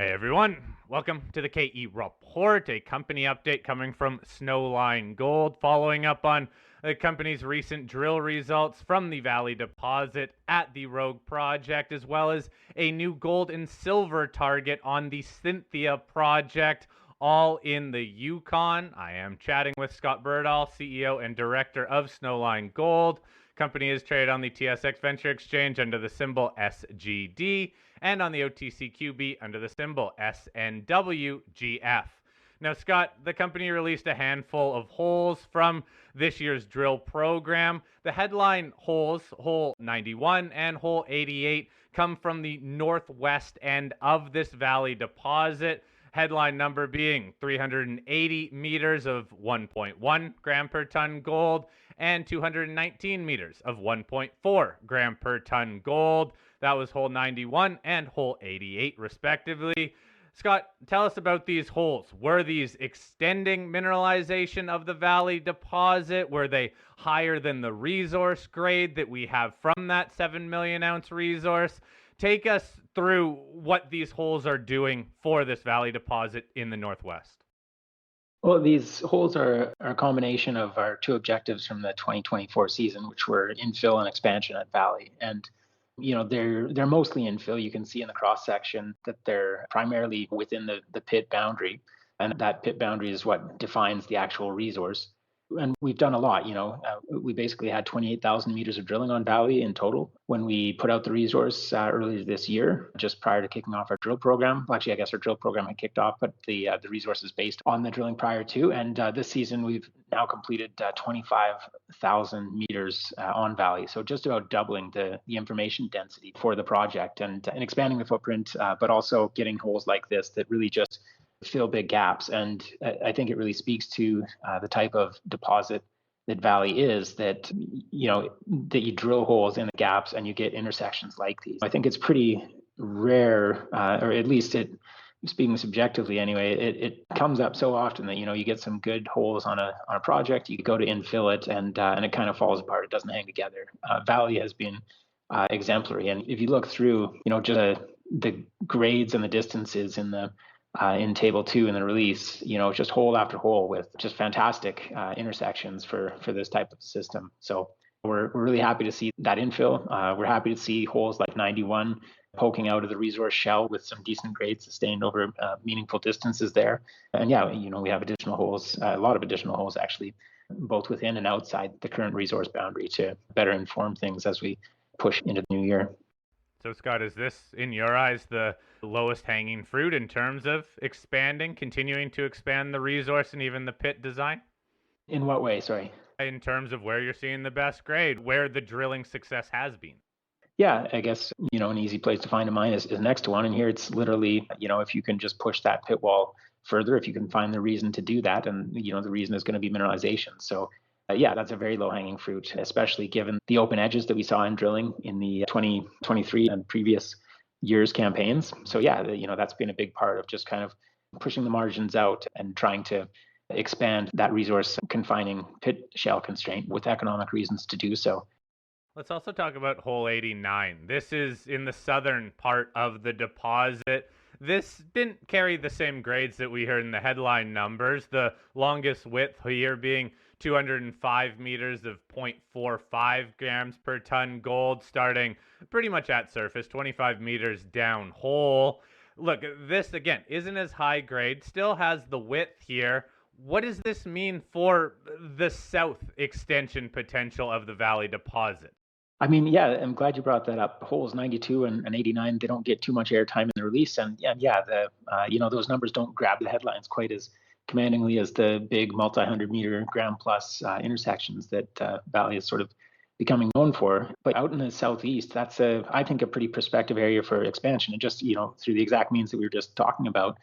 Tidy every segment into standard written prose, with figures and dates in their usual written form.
Hey everyone, welcome to the KE Report, a company update coming from Snowline Gold, following up on the company's recent drill results from the Valley deposit at the Rogue Project, as well as a new gold and silver target on the Cynthia Project, all in the Yukon. I am chatting with Scott Berdahl, CEO and Director of Snowline Gold. Company is traded on the TSX Venture Exchange under the symbol SGD and on the OTCQB under the symbol SNWGF. Now, Scott, the company released a handful of holes from this year's drill program. The headline holes, hole 91 and hole 88, come from the northwest end of this valley deposit. Headline number being 380 meters of 1.1 gram per ton gold and 219 meters of 1.4 gram per ton gold. That was hole 91 and hole 88, respectively. Scott, tell us about these holes. Were these extending mineralization of the valley deposit? Were they higher than the resource grade that we have from that 7 million ounce resource? Take us through what these holes are doing for this valley deposit in the northwest. Well, these holes are a combination of our two objectives from the 2024 season, which were infill and expansion at Valley. And they're mostly infill. You can see in the cross section that they're primarily within the pit boundary, and that pit boundary is what defines the actual resource. And we've done a lot. We basically had 28,000 meters of drilling on Valley in total when we put out the resource earlier this year, just prior to kicking off our drill program. Well, actually, I guess our drill program had kicked off, but the resource is based on the drilling prior to. And this season, we've now completed 25,000 meters on Valley, so just about doubling the information density for the project and expanding the footprint, but also getting holes like this that really just fill big gaps. And I think it really speaks to the type of deposit that Valley is, that that you drill holes in the gaps and you get intersections like these. I think it's pretty rare, or at least speaking subjectively anyway, it comes up so often that you get some good holes on a project, you go to infill it, and it kind of falls apart. It doesn't hang together. Valley has been exemplary, and if you look through just the grades and the distances in table 2 in the release, just hole after hole with just fantastic intersections for this type of system. So we're really happy to see that infill. We're happy to see holes like 91 poking out of the resource shell with some decent grades sustained over meaningful distances there. And we have additional holes, a lot of additional holes actually, both within and outside the current resource boundary to better inform things as we push into the new year. So, Scott, is this, in your eyes, the lowest hanging fruit in terms of continuing to expand the resource and even the pit design? In what way, sorry? In terms of where you're seeing the best grade, where the drilling success has been. Yeah, I guess, an easy place to find a mine is next to one. And here it's literally, if you can just push that pit wall further, if you can find the reason to do that, and, the reason is going to be mineralization. So that's a very low-hanging fruit, especially given the open edges that we saw in drilling in the 2023 and previous years' campaigns. So that's been a big part of just kind of pushing the margins out and trying to expand that resource confining pit shell constraint with economic reasons to do so. Let's also talk about hole 89. This is in the southern part of the deposit. This didn't carry the same grades that we heard in the headline numbers, the longest width here being 205 meters of 0.45 grams per ton gold, starting pretty much at surface, 25 meters down hole. Look, this, again, isn't as high grade, still has the width here. What does this mean for the south extension potential of the Valley deposit? I mean, I'm glad you brought that up. Holes 92 and 89, they don't get too much airtime in the release. And those numbers don't grab the headlines quite as commandingly as the big multi-100-meter gram plus intersections that Valley is sort of becoming known for. But out in the southeast, that's I think a pretty prospective area for expansion, and just through the exact means that we were just talking about,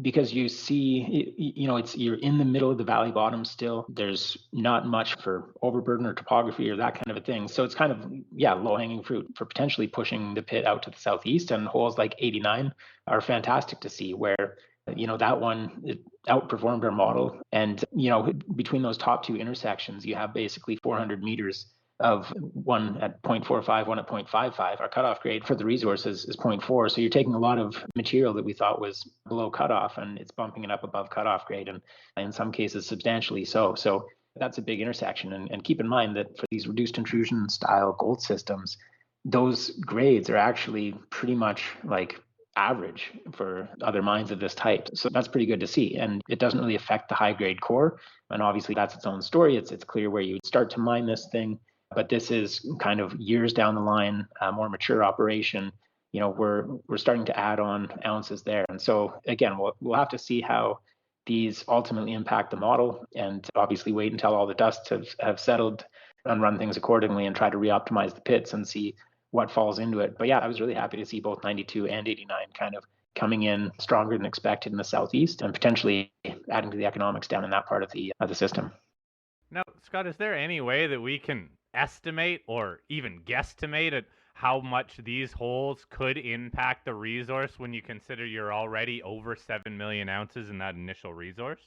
because you see you're in the middle of the valley bottom still. There's not much for overburden or topography or that kind of a thing. So it's kind of low-hanging fruit for potentially pushing the pit out to the southeast. And holes like 89 are fantastic to see, where that one, it outperformed our model. And between those top two intersections, you have basically 400 meters of one at 0.45, one at 0.55. Our cutoff grade for the resource is 0.4. So you're taking a lot of material that we thought was below cutoff, and it's bumping it up above cutoff grade, and in some cases substantially so. So that's a big intersection. And keep in mind that for these reduced intrusion style gold systems, those grades are actually pretty much like average for other mines of this type. So that's pretty good to see. And it doesn't really affect the high grade core. And obviously that's its own story. It's clear where you would start to mine this thing. But this is kind of years down the line, a more mature operation. You know, we're starting to add on ounces there. And so again, we'll have to see how these ultimately impact the model, and obviously wait until all the dust have settled and run things accordingly and try to re-optimize the pits and see what falls into it. But yeah, I was really happy to see both 92 and 89 kind of coming in stronger than expected in the southeast, and potentially adding to the economics down in that part of the system. Now, Scott, is there any way that we can estimate or even guesstimate at how much these holes could impact the resource when you consider you're already over 7 million ounces in that initial resource?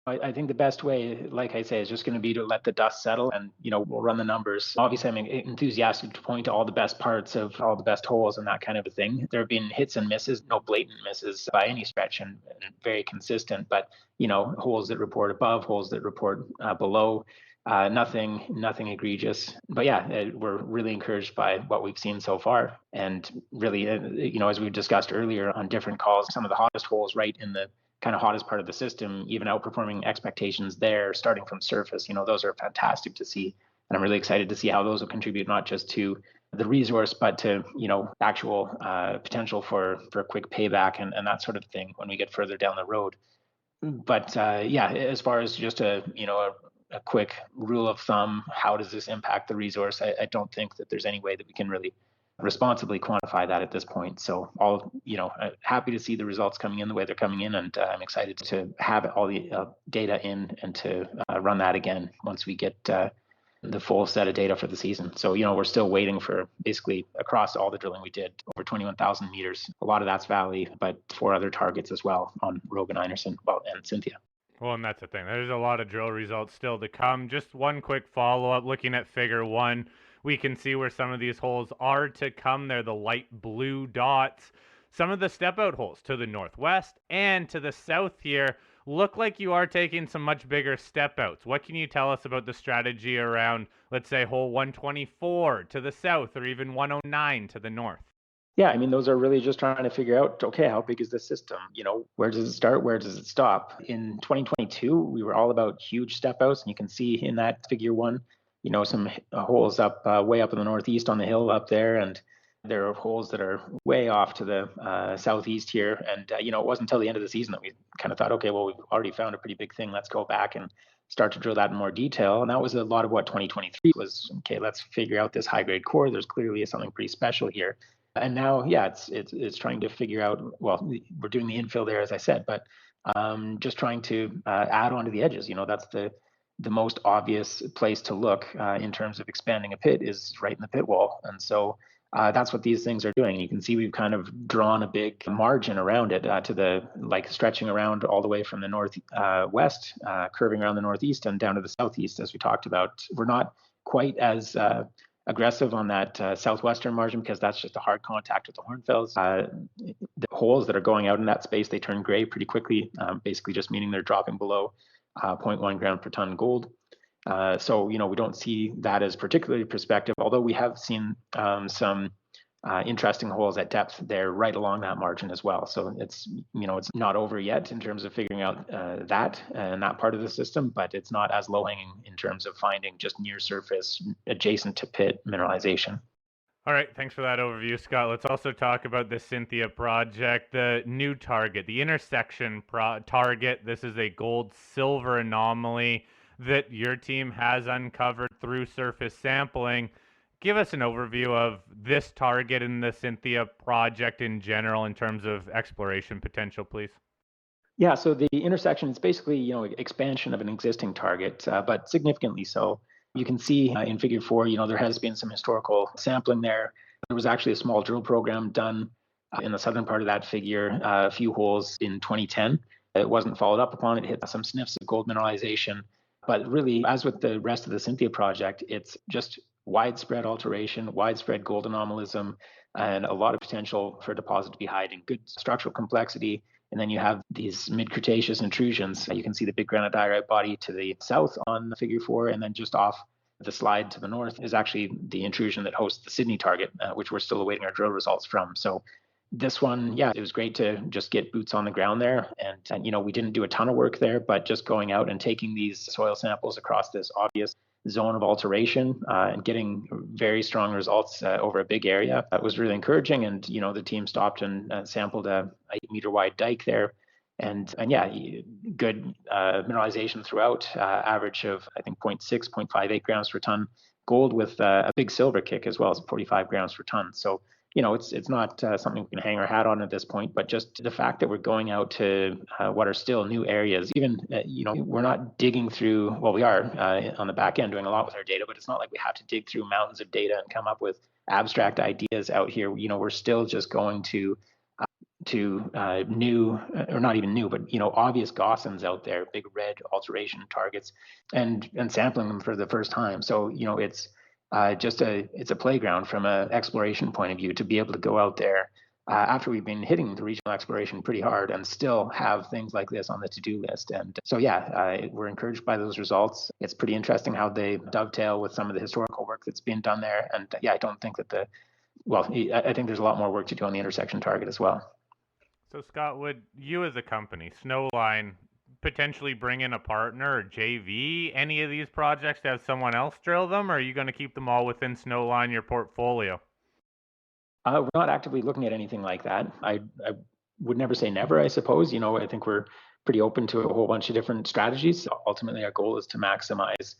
I think the best way, like I say, is just going to be to let the dust settle, and we'll run the numbers. Obviously, I'm enthusiastic to point to all the best parts of all the best holes and that kind of a thing. There have been hits and misses, no blatant misses by any stretch, and very consistent. But holes that report above, holes that report below, nothing egregious. But yeah, we're really encouraged by what we've seen so far, and really, as we discussed earlier on different calls, some of the hottest holes right in the kind of hottest part of the system, even outperforming expectations there, starting from surface. Those are fantastic to see. And I'm really excited to see how those will contribute not just to the resource, but to, actual potential for a quick payback and that sort of thing when we get further down the road. But yeah, as far as just a quick rule of thumb, how does this impact the resource? I don't think that there's any way that we can really responsibly quantify that at this point. So happy to see the results coming in the way they're coming in, and I'm excited to have all the data in and to run that again once we get the full set of data for the season. So we're still waiting for basically across all the drilling we did, over 21,000 meters. A lot of that's Valley, but 4 other targets as well on Rogue and Einerson, and Cynthia. Well, and that's the thing. There's a lot of drill results still to come. Just one quick follow-up. Looking at figure 1, we can see where some of these holes are to come. They're the light blue dots. Some of the step-out holes to the northwest and to the south here look like you are taking some much bigger step-outs. What can you tell us about the strategy around, let's say, hole 124 to the south, or even 109 to the north? Yeah, I mean, those are really just trying to figure out, okay, how big is the system? Where does it start? Where does it stop? In 2022, we were all about huge step outs, and you can see in that figure 1, some holes up way up in the northeast on the hill up there, and there are holes that are way off to the southeast here. And it wasn't until the end of the season that we kind of thought, okay, well, we've already found a pretty big thing. Let's go back and start to drill that in more detail. And that was a lot of what 2023 was. Okay, let's figure out this high grade core. There's clearly something pretty special here. And now, yeah, it's trying to figure out. Well, we're doing the infill there, as I said, but just trying to add on to the edges. That's the most obvious place to look in terms of expanding a pit is right in the pit wall, and so that's what these things are doing. You can see we've kind of drawn a big margin around it to the stretching around all the way from the north west, curving around the northeast and down to the southeast, as we talked about. We're not quite as aggressive on that southwestern margin because that's just a hard contact with the hornfels. The holes that are going out in that space, they turn gray pretty quickly, basically just meaning they're dropping below 0.1 gram per ton gold. So we don't see that as particularly prospective, although we have seen some interesting holes at depth there right along that margin as well. So it's not over yet in terms of figuring out that and that part of the system, but it's not as low hanging in terms of finding just near surface adjacent to pit mineralization. All right, thanks for that overview, Scott. Let's also talk about the Cynthia Project, the new target, the intersection target. This is a gold-silver anomaly that your team has uncovered through surface sampling. Give us an overview of this target and the Cynthia Project in general in terms of exploration potential, please. Yeah, so the intersection is basically, expansion of an existing target, but significantly so. You can see in figure 4, there has been some historical sampling there. There was actually a small drill program done in the southern part of that figure, a few holes in 2010. It wasn't followed up upon. It hit some sniffs of gold mineralization. But really, as with the rest of the Cynthia project, it's just widespread alteration, widespread gold anomalism, and a lot of potential for a deposit to be hiding good structural complexity. And then you have these mid-Cretaceous intrusions. You can see the big granodiorite body to the south on the figure 4, and then just off the slide to the north is actually the intrusion that hosts the Sydney target, which we're still awaiting our drill results from. So this one, yeah, it was great to just get boots on the ground there. And we didn't do a ton of work there, but just going out and taking these soil samples across this obvious zone of alteration and getting very strong results over a big area, that was really encouraging. And, the team stopped and sampled a 8-meter wide dike there. And yeah, good mineralization throughout, average of, I think, 0.6, 0.58 grams per ton gold with a big silver kick as well as 45 grams per ton. So it's not something we can hang our hat on at this point, but just the fact that we're going out to what are still new areas, even, we're not digging through, well, we are on the back end doing a lot with our data, but it's not like we have to dig through mountains of data and come up with abstract ideas out here. We're still just going to new, or not even new, but obvious gaussons out there, big red alteration targets, and sampling them for the first time. So it's it's a playground from an exploration point of view to be able to go out there after we've been hitting the regional exploration pretty hard and still have things like this on the to-do list. And so we're encouraged by those results. It's pretty interesting how they dovetail with some of the historical work that's been done there. And I don't think that I think there's a lot more work to do on the intersection target as well. So, Scott, would you as a company, Snowline, potentially bring in a partner or JV any of these projects to have someone else drill them, or are you going to keep them all within Snowline, your portfolio? We're not actively looking at anything like that. I would never say never, I suppose. I think we're pretty open to a whole bunch of different strategies. Ultimately, our goal is to maximize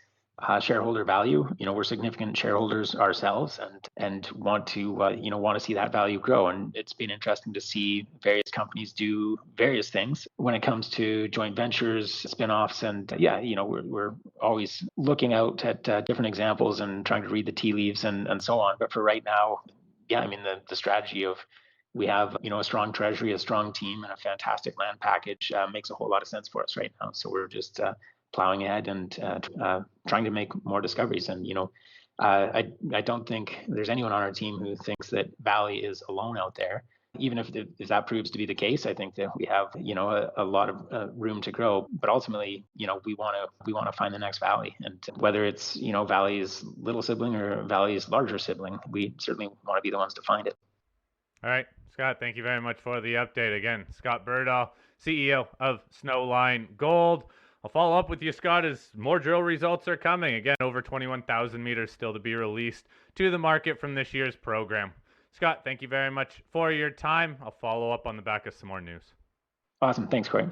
shareholder value. We're significant shareholders ourselves, and want to see that value grow. And it's been interesting to see various companies do various things when it comes to joint ventures, spin-offs, and we're always looking out at different examples and trying to read the tea leaves and so on. But for right now, the strategy of we have a strong treasury, a strong team, and a fantastic land package makes a whole lot of sense for us right now. So we're just plowing ahead and trying to make more discoveries. And I don't think there's anyone on our team who thinks that Valley is alone out there. Even if that proves to be the case, I think that we have a lot of room to grow. But ultimately, we want to find the next Valley, and whether it's Valley's little sibling or Valley's larger sibling, we certainly want to be the ones to find it. All right, Scott, thank you very much for the update. Again, Scott Berdahl, CEO of Snowline Gold. I'll follow up with you, Scott, as more drill results are coming. Again, over 21,000 meters still to be released to the market from this year's program. Scott, thank you very much for your time. I'll follow up on the back of some more news. Awesome. Thanks, Corey.